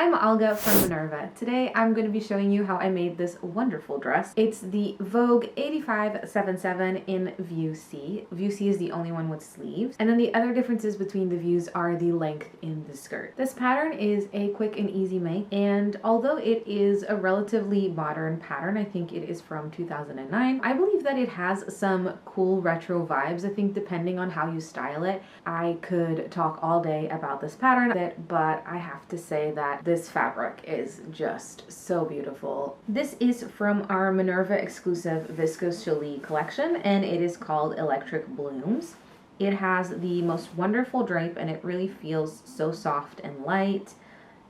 I'm Olga from Minerva. Today I'm going to be showing you how I made this wonderful dress. It's the Vogue 8577 in view C. View C is the only one with sleeves. And then the other differences between the views are the length in the skirt. This pattern is a quick and easy make, and although it is a relatively modern pattern, I think it is from 2009, I believe that it has some cool retro vibes. I think depending on how you style it, I could talk all day about this pattern, but I have to say that this fabric is just so beautiful. This is from our Minerva Exclusive Viscose Challis collection, and it is called Electric Blooms. It has the most wonderful drape, and it really feels so soft and light.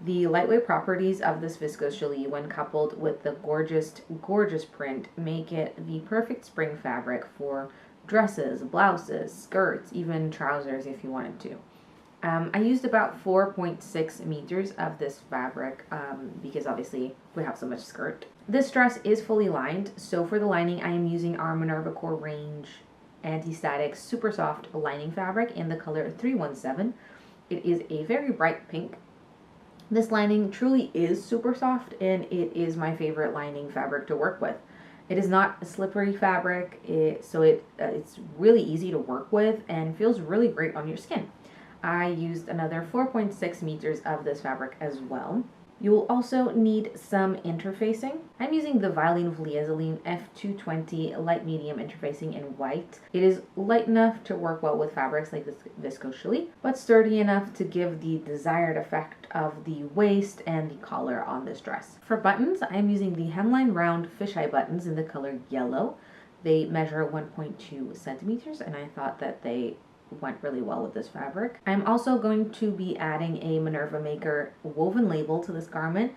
The lightweight properties of this viscose challis, when coupled with the gorgeous print, make it the perfect spring fabric for dresses, blouses, skirts, even trousers if you wanted to. I used about 4.6 meters of this fabric because obviously we have so much skirt. This dress is fully lined, so for the lining I am using our Minerva Core range anti-static super soft lining fabric in the color 317. It is a very bright pink. This lining truly is super soft, and it is my favorite lining fabric to work with. It is not a slippery fabric, so it's really easy to work with and feels really great on your skin. I used another 4.6 meters of this fabric as well. You will also need some interfacing. I'm using the Violin Vliazoline F220 light medium interfacing in white. It is light enough to work well with fabrics like this viscose challis, but sturdy enough to give the desired effect of the waist and the collar on this dress. For buttons, I'm using the hemline round fisheye buttons in the color yellow. They measure 1.2 centimeters, and I thought that they went really well with this fabric. I'm also going to be adding a Minerva Maker woven label to this garment.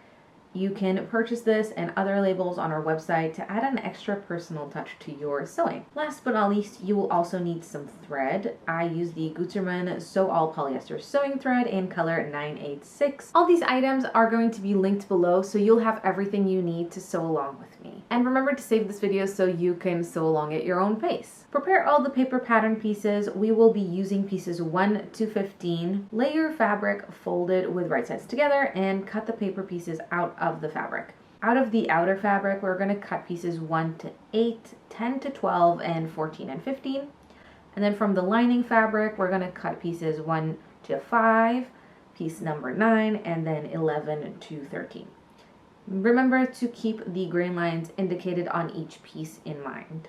You can purchase this and other labels on our website to add an extra personal touch to your sewing. Last but not least, you will also need some thread. I use the Gutermann Sew All Polyester Sewing Thread in color 986. All these items are going to be linked below, so you'll have everything you need to sew along with me. And remember to save this video so you can sew along at your own pace. Prepare all the paper pattern pieces. We will be using pieces 1 to 15. Layer fabric folded with right sides together and cut the paper pieces out of the fabric. Out of the outer fabric, we're going to cut pieces 1 to 8, 10 to 12, and 14 and 15. And then from the lining fabric, we're going to cut pieces 1 to 5, piece number 9, and then 11 to 13. Remember to keep the grain lines indicated on each piece in mind.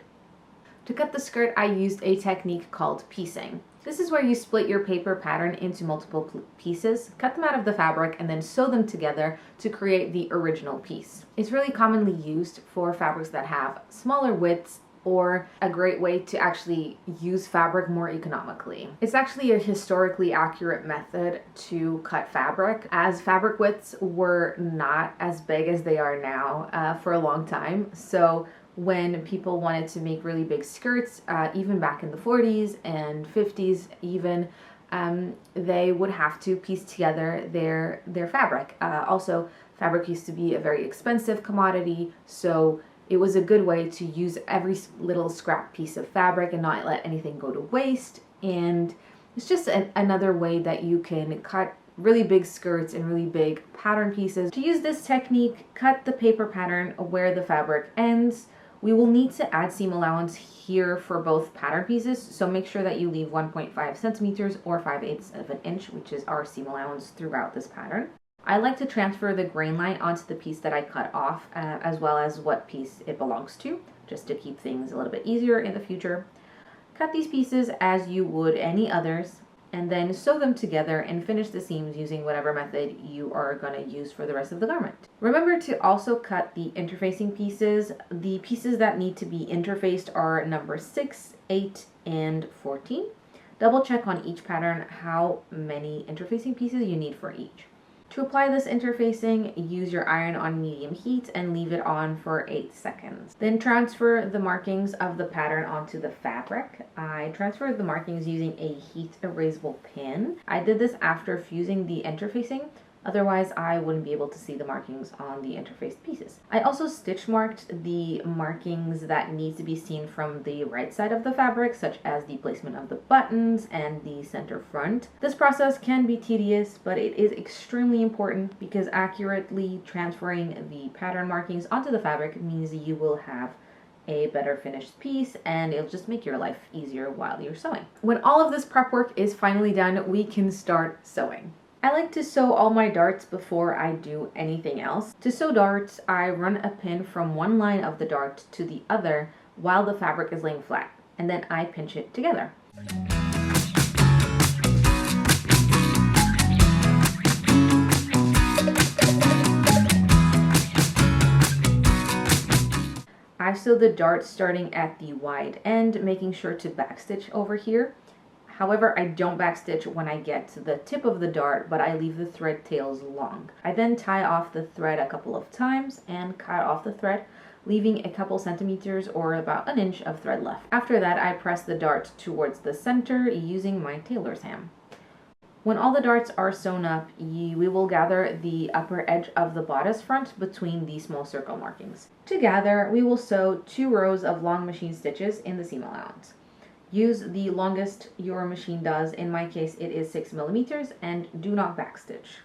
To cut the skirt, I used a technique called piecing. This is where you split your paper pattern into multiple pieces, cut them out of the fabric, and then sew them together to create the original piece. It's really commonly used for fabrics that have smaller widths, or a great way to actually use fabric more economically. It's actually a historically accurate method to cut fabric, as fabric widths were not as big as they are now for a long time. So when people wanted to make really big skirts, even back in the 40s and 50s even, they would have to piece together their fabric. Also, fabric used to be a very expensive commodity, so it was a good way to use every little scrap piece of fabric and not let anything go to waste. And it's just another way that you can cut really big skirts and really big pattern pieces. To use this technique, cut the paper pattern where the fabric ends. We will need to add seam allowance here for both pattern pieces, so make sure that you leave 1.5 centimeters or 5/8 of an inch, which is our seam allowance throughout this pattern. I like to transfer the grain line onto the piece that I cut off, as well as what piece it belongs to, just to keep things a little bit easier in the future. Cut these pieces as you would any others, and then sew them together and finish the seams using whatever method you are going to use for the rest of the garment. Remember to also cut the interfacing pieces. The pieces that need to be interfaced are number 6, 8, and 14. Double check on each pattern how many interfacing pieces you need for each. To apply this interfacing, use your iron on medium heat and leave it on for 8 seconds. Then transfer the markings of the pattern onto the fabric. I transferred the markings using a heat erasable pin. I did this after fusing the interfacing Otherwise, I wouldn't be able to see the markings on the interfaced pieces. I also stitch marked the markings that need to be seen from the right side of the fabric, such as the placement of the buttons and the center front. This process can be tedious, but it is extremely important because accurately transferring the pattern markings onto the fabric means you will have a better finished piece, and it'll just make your life easier while you're sewing. When all of this prep work is finally done, we can start sewing. I like to sew all my darts before I do anything else. To sew darts, I run a pin from one line of the dart to the other while the fabric is laying flat, and then I pinch it together. I sew the dart starting at the wide end, making sure to backstitch over here. However, I don't backstitch when I get to the tip of the dart, but I leave the thread tails long. I then tie off the thread a couple of times and cut off the thread, leaving a couple centimeters or about an inch of thread left. After that, I press the dart towards the center using my tailor's ham. When all the darts are sewn up, we will gather the upper edge of the bodice front between the small circle markings. To gather, we will sew 2 rows of long machine stitches in the seam allowance. Use the longest your machine does. In my case, it is 6 millimeters, and do not backstitch.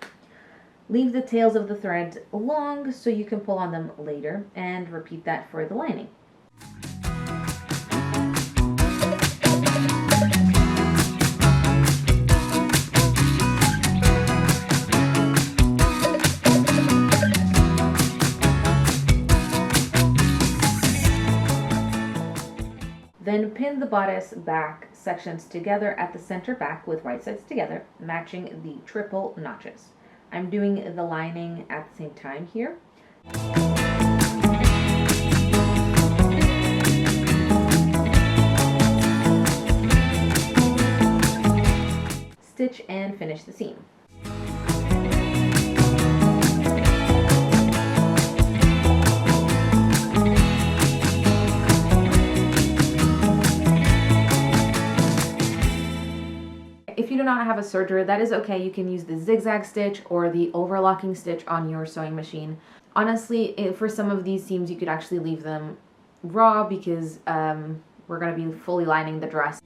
Leave the tails of the threads long so you can pull on them later, and repeat that for the lining. Then pin the bodice back sections together at the center back with right sides together, matching the triple notches. I'm doing the lining at the same time here. Stitch and finish the seam. If you do not have a serger, that is okay. You can use the zigzag stitch or the overlocking stitch on your sewing machine. Honestly, for some of these seams, you could actually leave them raw because we're going to be fully lining the dress.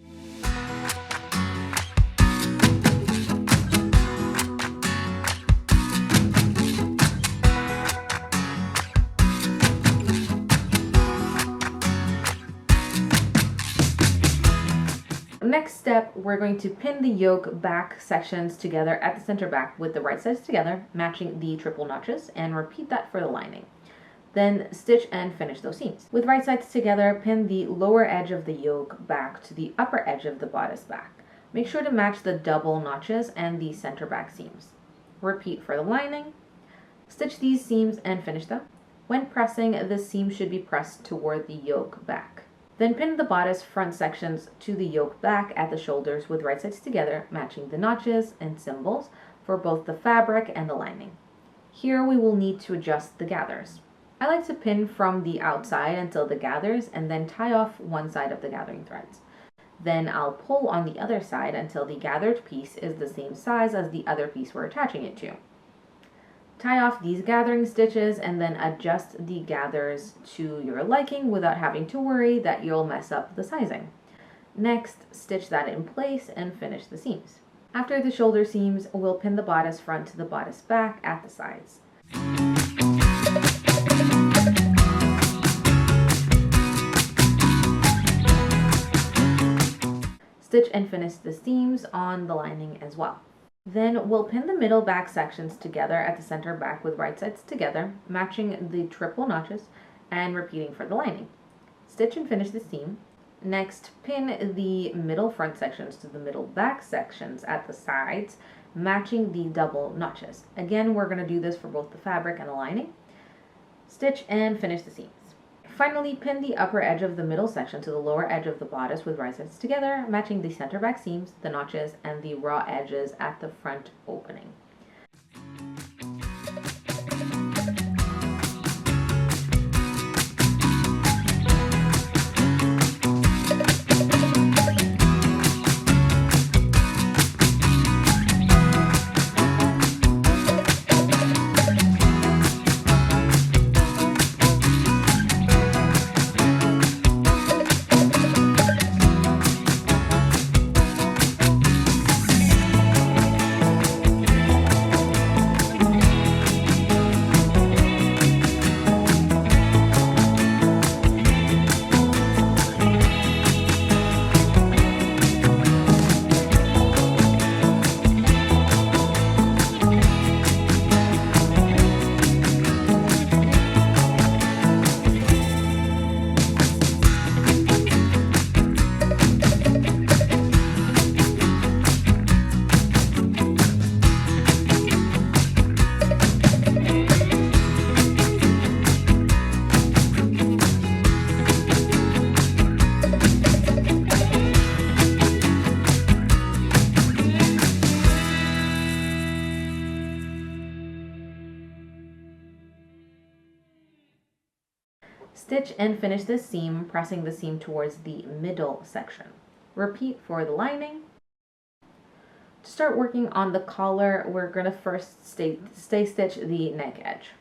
Next step, we're going to pin the yoke back sections together at the center back with the right sides together, matching the triple notches, and repeat that for the lining. Then stitch and finish those seams. With right sides together, pin the lower edge of the yoke back to the upper edge of the bodice back. Make sure to match the double notches and the center back seams. Repeat for the lining. Stitch these seams and finish them. When pressing, the seam should be pressed toward the yoke back. Then pin the bodice front sections to the yoke back at the shoulders with right sides together, matching the notches and symbols for both the fabric and the lining. Here we will need to adjust the gathers. I like to pin from the outside until the gathers and then tie off one side of the gathering threads. Then I'll pull on the other side until the gathered piece is the same size as the other piece we're attaching it to. Tie off these gathering stitches and then adjust the gathers to your liking without having to worry that you'll mess up the sizing. Next, stitch that in place and finish the seams. After the shoulder seams, we'll pin the bodice front to the bodice back at the sides. Stitch and finish the seams on the lining as well. Then we'll pin the middle back sections together at the center back with right sides together, matching the triple notches and repeating for the lining. Stitch and finish the seam. Next, pin the middle front sections to the middle back sections at the sides, matching the double notches. Again, we're going to do this for both the fabric and the lining. Stitch and finish the seams. Finally, pin the upper edge of the middle section to the lower edge of the bodice with right sides together, matching the center back seams, the notches, and the raw edges at the front opening. Stitch and finish this seam, pressing the seam towards the middle section. Repeat for the lining. To start working on the collar, we're going to first stay stitch the neck edge.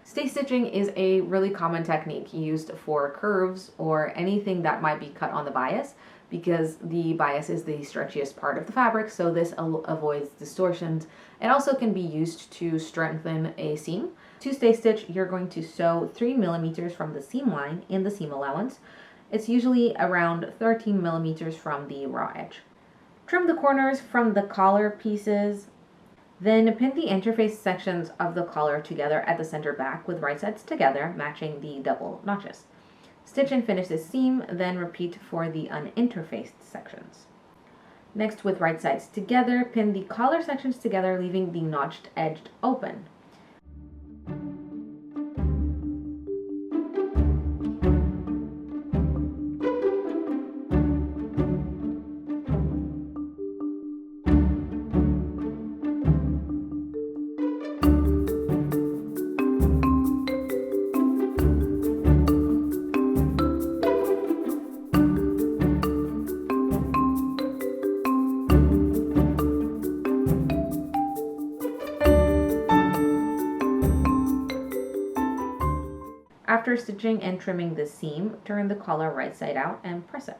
Stay stitching is a really common technique used for curves or anything that might be cut on the bias, because the bias is the stretchiest part of the fabric, so this avoids distortions. It also can be used to strengthen a seam. To stay stitch, you're going to sew 3 millimeters from the seam line in the seam allowance. It's usually around 13 millimeters from the raw edge. Trim the corners from the collar pieces. Then pin the interface sections of the collar together at the center back with right sides together, matching the double notches. Stitch and finish the seam, then repeat for the uninterfaced sections. Next, with right sides together, pin the collar sections together, leaving the notched edge open. After stitching and trimming the seam, turn the collar right side out and press it.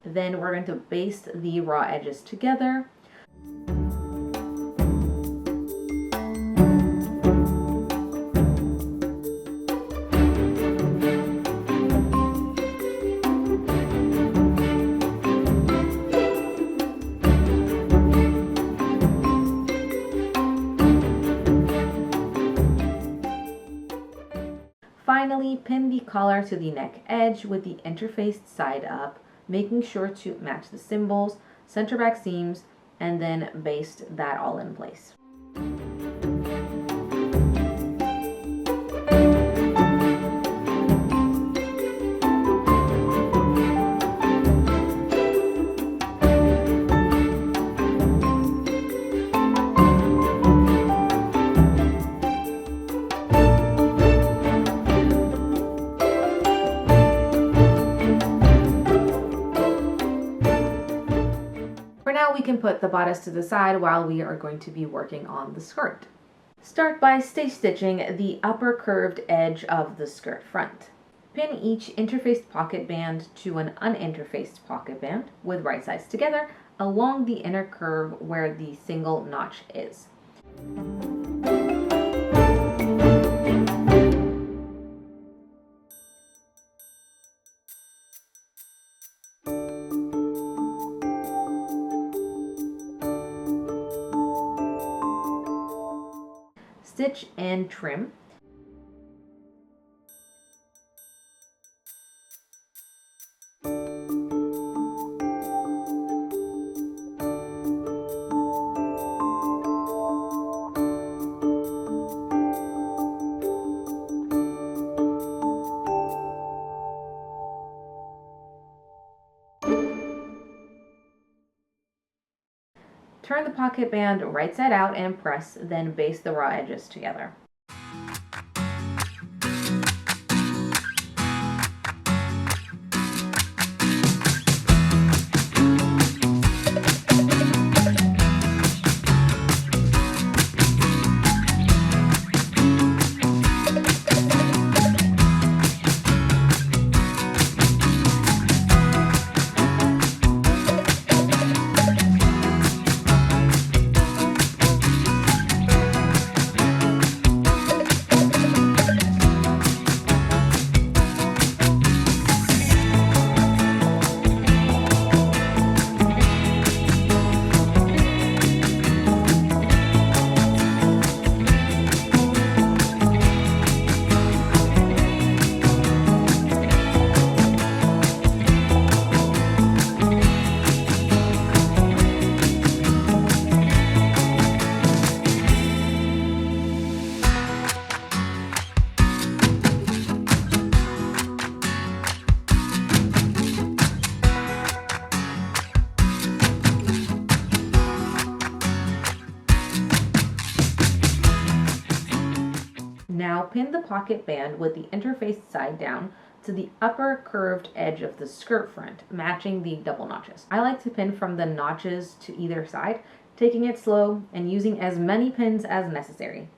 Then we're going to baste the raw edges together. Finally, pin the collar to the neck edge with the interfaced side up, making sure to match the symbols, center back seams, and then baste that all in place. For now, we can put the bodice to the side while we are going to be working on the skirt. Start by stay stitching the upper curved edge of the skirt front. Pin each interfaced pocket band to an uninterfaced pocket band with right sides together along the inner curve where the single notch is. Stitch and trim. Turn the pocket band right side out and press, then baste the raw edges together. Now pin the pocket band with the interfaced side down to the upper curved edge of the skirt front, matching the double notches. I like to pin from the notches to either side, taking it slow and using as many pins as necessary.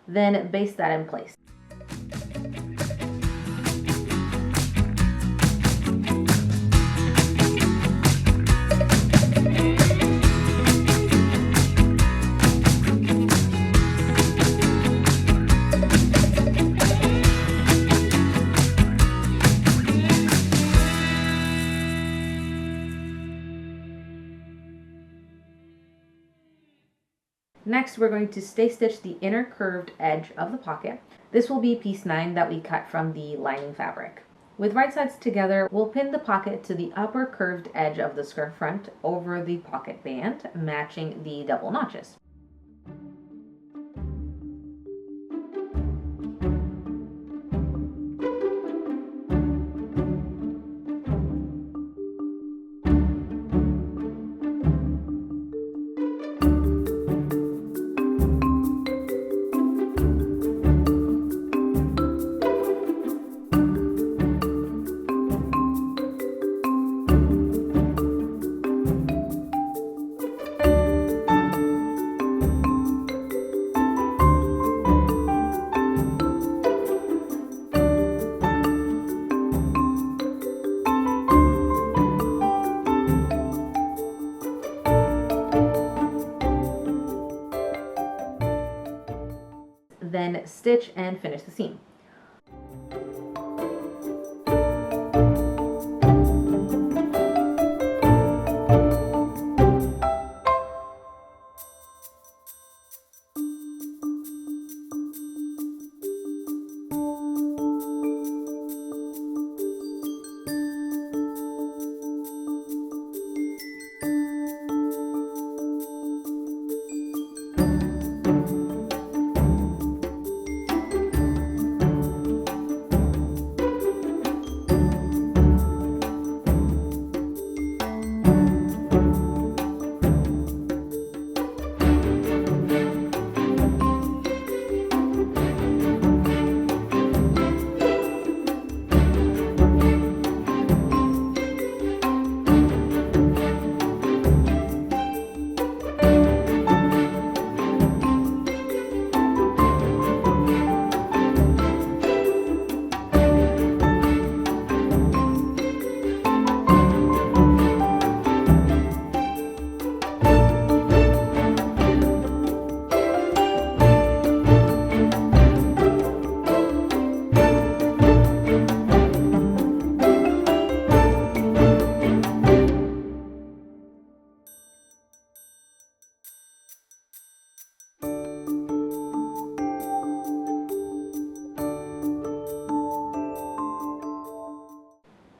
Then baste that in place. Next, we're going to stay stitch the inner curved edge of the pocket. This will be piece 9 that we cut from the lining fabric. With right sides together, we'll pin the pocket to the upper curved edge of the skirt front over the pocket band, matching the double notches. Then stitch and finish the seam.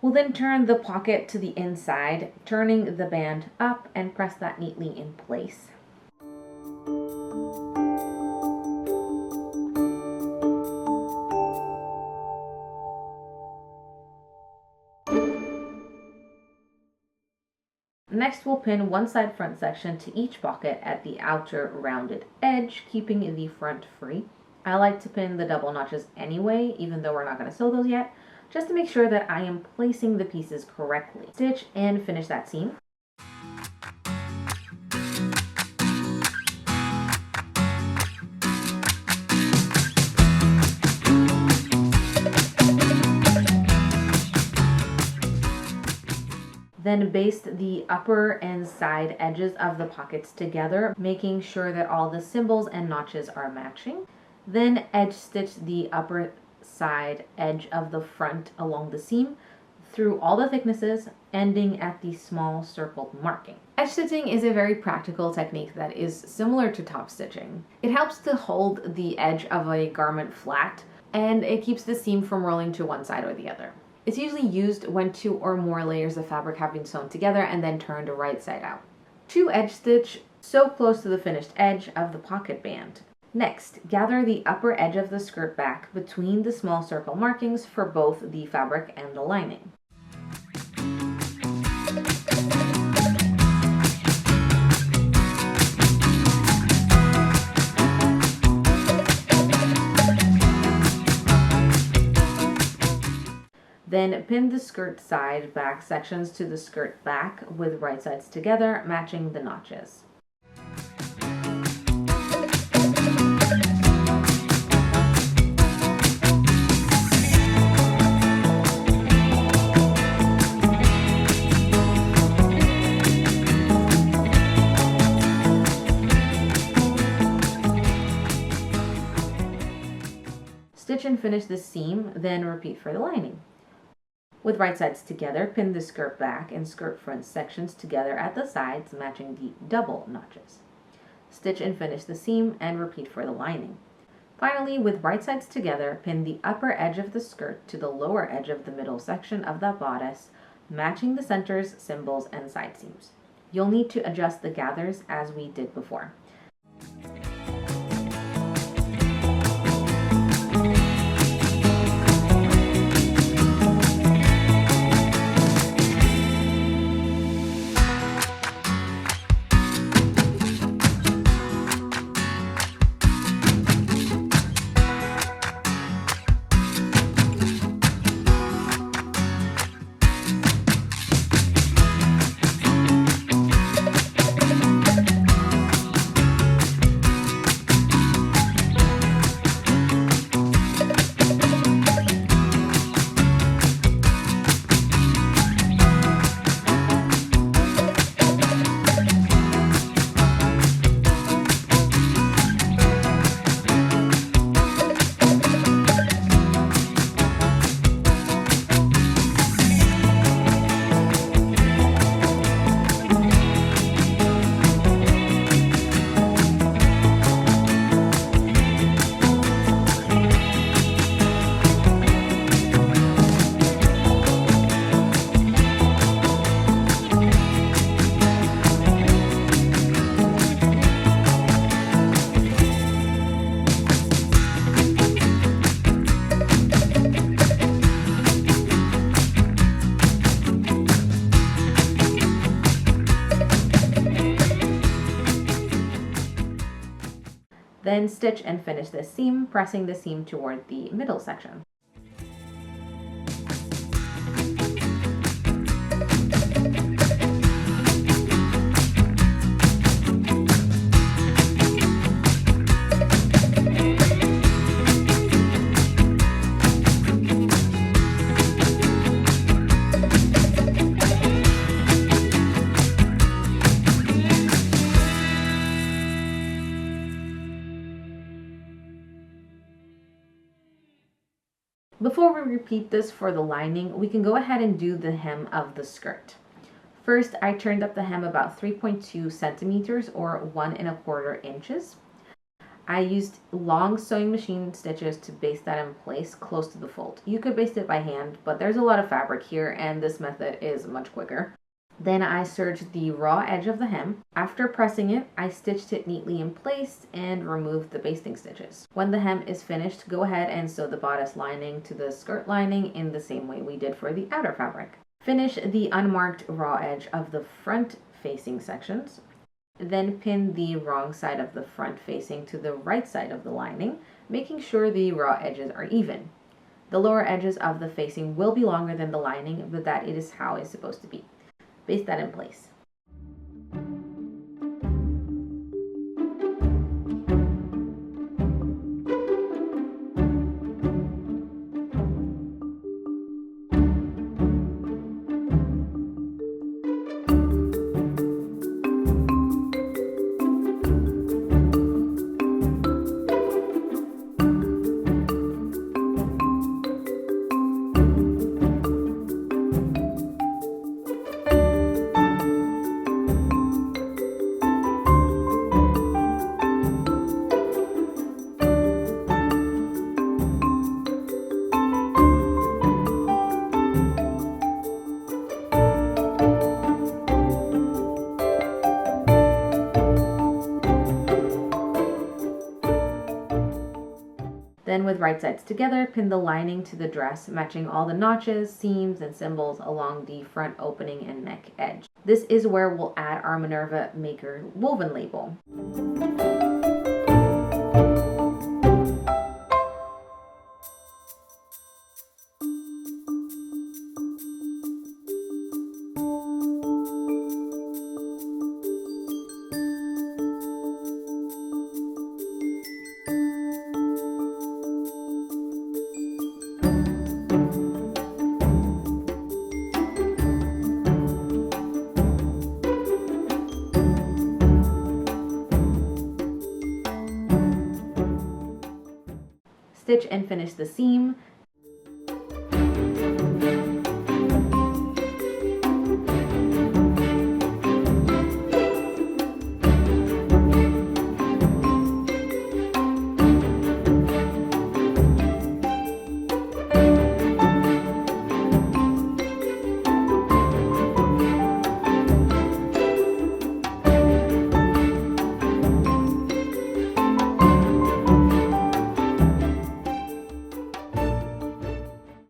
We'll then turn the pocket to the inside, turning the band up and press that neatly in place. Next, we'll pin one side front section to each pocket at the outer rounded edge, keeping the front free. I like to pin the double notches anyway, even though we're not going to sew those yet, just to make sure that I am placing the pieces correctly. Stitch and finish that seam. Then baste the upper and side edges of the pockets together, making sure that all the symbols and notches are matching. Then edge stitch the upper side edge of the front along the seam through all the thicknesses, ending at the small circled marking. Edge stitching is a very practical technique that is similar to top stitching. It helps to hold the edge of a garment flat, and it keeps the seam from rolling to one side or the other. It's usually used when 2 or more layers of fabric have been sewn together and then turned right side out. To edge stitch, sew close to the finished edge of the pocket band. Next, gather the upper edge of the skirt back between the small circle markings for both the fabric and the lining. Then pin the skirt side back sections to the skirt back with right sides together, matching the notches. Stitch and finish the seam, then repeat for the lining. With right sides together, pin the skirt back and skirt front sections together at the sides, matching the double notches. Stitch and finish the seam and repeat for the lining. Finally, with right sides together, pin the upper edge of the skirt to the lower edge of the middle section of the bodice, matching the centers, symbols, and side seams. You'll need to adjust the gathers as we did before. Then stitch and finish the seam, pressing the seam toward the middle section. Before we repeat this for the lining, we can go ahead and do the hem of the skirt. First, I turned up the hem about 3.2 centimeters or 1¼ inches. I used long sewing machine stitches to baste that in place close to the fold. You could baste it by hand, but there's a lot of fabric here and this method is much quicker. Then I serged the raw edge of the hem. After pressing it, I stitched it neatly in place and removed the basting stitches. When the hem is finished, go ahead and sew the bodice lining to the skirt lining in the same way we did for the outer fabric. Finish the unmarked raw edge of the front facing sections. Then pin the wrong side of the front facing to the right side of the lining, making sure the raw edges are even. The lower edges of the facing will be longer than the lining, but that is how it's supposed to be. Baste that in place. right sides together, pin the lining to the dress, matching all the notches, seams, and symbols along the front opening and neck edge. This is where we'll add our Minerva Maker woven label. Stitch and finish the seam.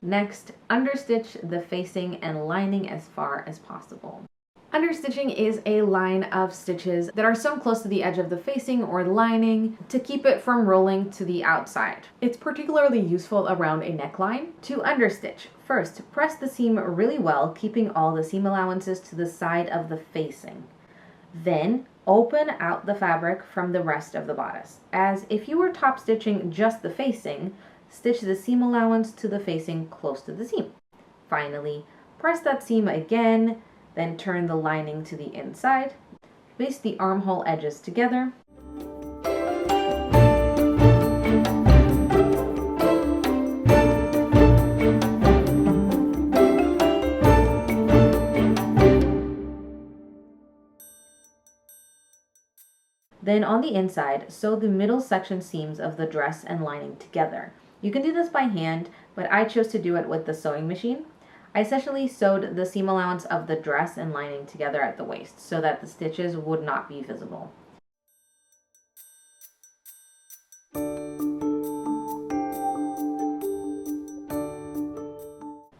Next, understitch the facing and lining as far as possible. Understitching is a line of stitches that are sewn close to the edge of the facing or lining to keep it from rolling to the outside. It's particularly useful around a neckline. To understitch, first press the seam really well, keeping all the seam allowances to the side of the facing. Then open out the fabric from the rest of the bodice, as if you were top stitching just the facing. Stitch the seam allowance to the facing close to the seam. Finally, press that seam again, then turn the lining to the inside. Baste the armhole edges together. Then on the inside, sew the middle section seams of the dress and lining together. You can do this by hand, but I chose to do it with the sewing machine. I essentially sewed the seam allowance of the dress and lining together at the waist so that the stitches would not be visible.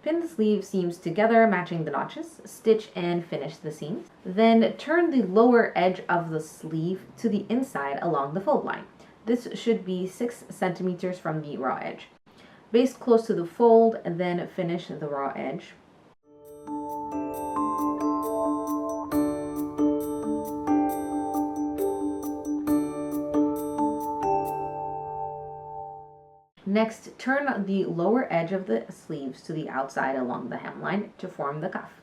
Pin the sleeve seams together, matching the notches, stitch and finish the seams. Then turn the lower edge of the sleeve to the inside along the fold line. This should be 6 centimeters from the raw edge. Baste close to the fold and then finish the raw edge. Next, turn the lower edge of the sleeves to the outside along the hemline to form the cuff.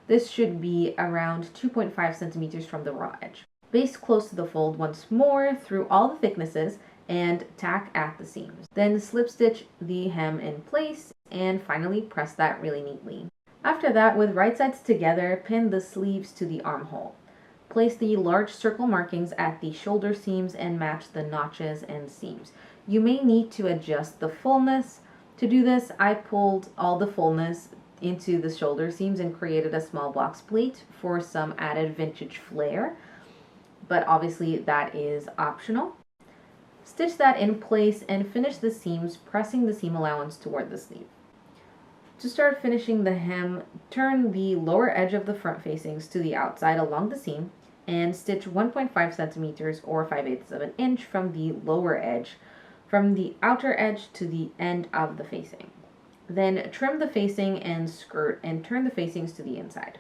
This should be around 2.5 centimeters from the raw edge. Baste close to the fold once more through all the thicknesses and tack at the seams. Then slip stitch the hem in place and finally press that really neatly. After that, with right sides together, pin the sleeves to the armhole. Place the large circle markings at the shoulder seams and match the notches and seams. You may need to adjust the fullness. To do this, I pulled all the fullness into the shoulder seams and created a small box pleat for some added vintage flair, but obviously that is optional. Stitch that in place and finish the seams, pressing the seam allowance toward the sleeve. To start finishing the hem, turn the lower edge of the front facings to the outside along the seam and stitch 1.5 centimeters or 5/8 of an inch from the lower edge, from the outer edge to the end of the facing. Then trim the facing and skirt and turn the facings to the inside.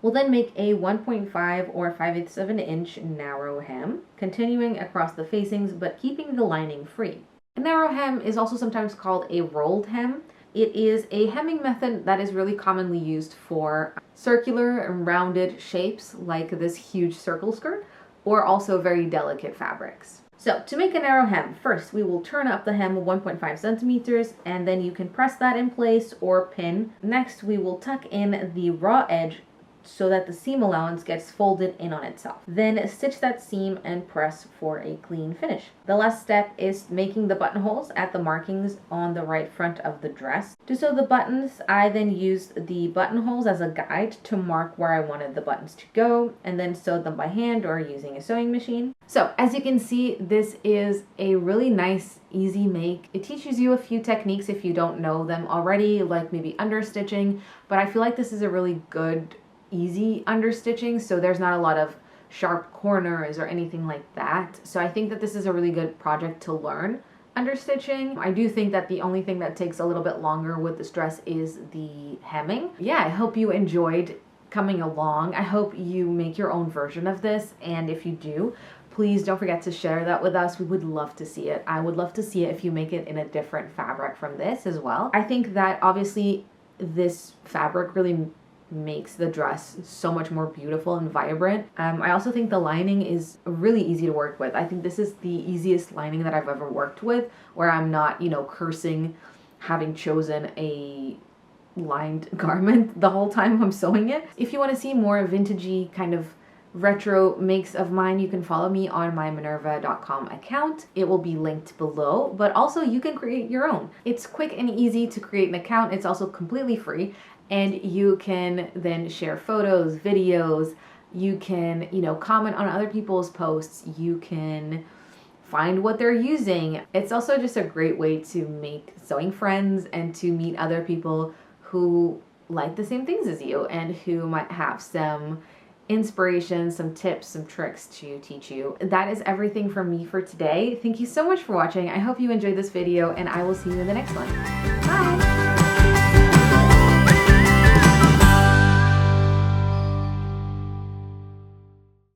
We'll then make a 1.5 or 5/8 of an inch narrow hem, continuing across the facings but keeping the lining free. A narrow hem is also sometimes called a rolled hem. It is a hemming method that is really commonly used for circular and rounded shapes like this huge circle skirt, or also very delicate fabrics. So to make a narrow hem, first we will turn up the hem 1.5 centimeters and then you can press that in place or pin. Next we will tuck in the raw edge so that the seam allowance gets folded in on itself. Then stitch that seam and press for a clean finish. The last step is making the buttonholes at the markings on the right front of the dress. To sew the buttons, I then used the buttonholes as a guide to mark where I wanted the buttons to go, and then sewed them by hand or using a sewing machine. So as you can see, this is a really nice, easy make. It teaches you a few techniques if you don't know them already, like maybe understitching, but I feel like this is a really good, easy understitching, so there's not a lot of sharp corners or anything like that. So I think that this is a really good project to learn understitching. I do think that the only thing that takes a little bit longer with this dress is the hemming. Yeah, I hope you enjoyed coming along. I hope you make your own version of this, and if you do, please don't forget to share that with us. We would love to see it. I would love to see it if you make it in a different fabric from this as well. I think that obviously this fabric really makes the dress so much more beautiful and vibrant. I also think the lining is really easy to work with. I think this is the easiest lining that I've ever worked with, where I'm not, you know, cursing having chosen a lined garment the whole time I'm sewing it. If you want to see more vintagey kind of retro makes of mine, you can follow me on my minerva.com account. It will be linked below, but also you can create your own. It's quick and easy to create an account. It's also completely free, and you can then share photos, videos, you can, you know, comment on other people's posts, you can find what they're using. It's also just a great way to make sewing friends and to meet other people who like the same things as you and who might have some inspiration, some tips, some tricks to teach you. That is everything from me for today. Thank you so much for watching. I hope you enjoyed this video, and I will see you in the next one. Bye!